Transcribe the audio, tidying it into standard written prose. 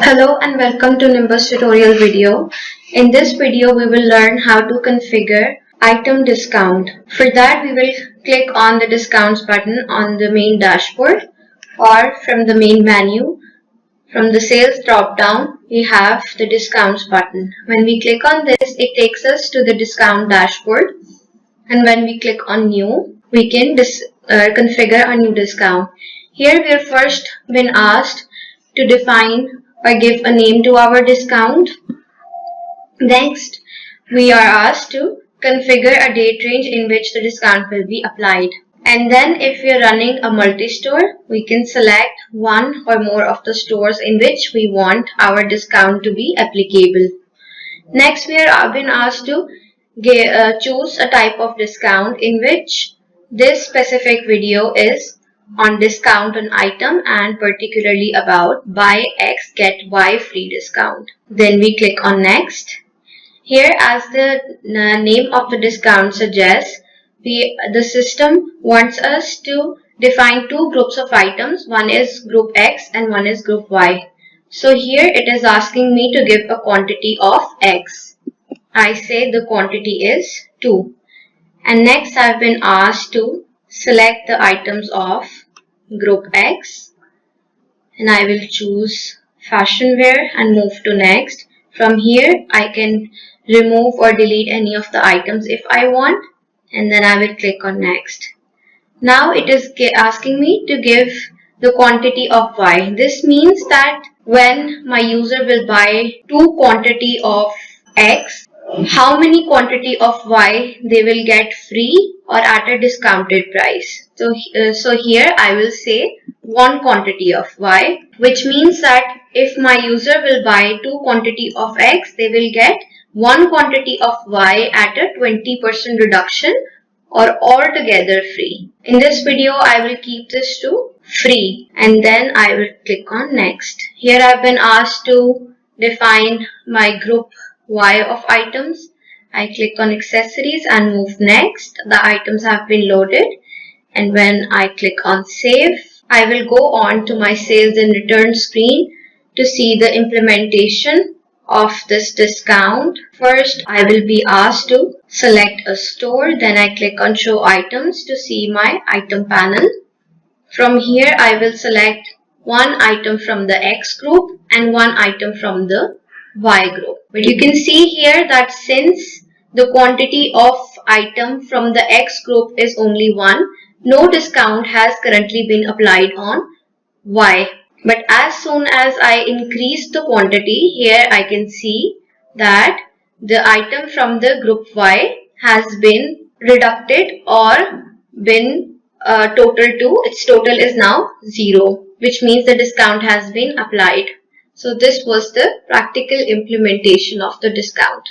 Hello and welcome to Nimbus tutorial video. In this video we will learn how to configure item discount. For that we will click on the discounts button on the main dashboard, or from the main menu, from the sales drop down we have the discounts button. When we click on this, it takes us to the discount dashboard, and when we click on new, we can configure a new discount. Here we are first been asked to define or give a name to our discount. Next, we are asked to configure a date range in which the discount will be applied. And then if we are running a multi-store, we can select one or more of the stores in which we want our discount to be applicable. Next, we are been asked to choose a type of discount in which this specific video is on discount on item and particularly about buy X get Y free discount. Then we click on next. Here, as the name of the discount suggests, the system wants us to define two groups of items. One is group X and one is group Y. So here it is asking me to give a quantity of X. I say the quantity is 2. And next I've been asked to select the items of group X, and I will choose fashion wear and move to next. From here I can remove or delete any of the items if I want, and then I will click on next. Now it is asking me to give the quantity of Y. This means that when my user will buy two quantity of X, how many quantity of Y they will get free or at a discounted price. So here I will say one quantity of Y, which means that if my user will buy two quantity of X, they will get one quantity of Y at a 20% reduction or altogether free. In this video, I will keep this to free, and then I will click on next. Here I have been asked to define my group Y of items. I click on accessories and move next. The items have been loaded, and when I click on save, I will go on to my sales and return screen to see the implementation of this discount. First, I will be asked to select a store. Then I click on show items to see my item panel. From here, I will select one item from the X group and one item from the Y group. But you can see here that since the quantity of item from the X group is only 1, no discount has currently been applied on Y. But as soon as I increase the quantity, here I can see that the item from the group Y has been reducted or been total to, its total is now 0, which means the discount has been applied. So this was the practical implementation of the discount.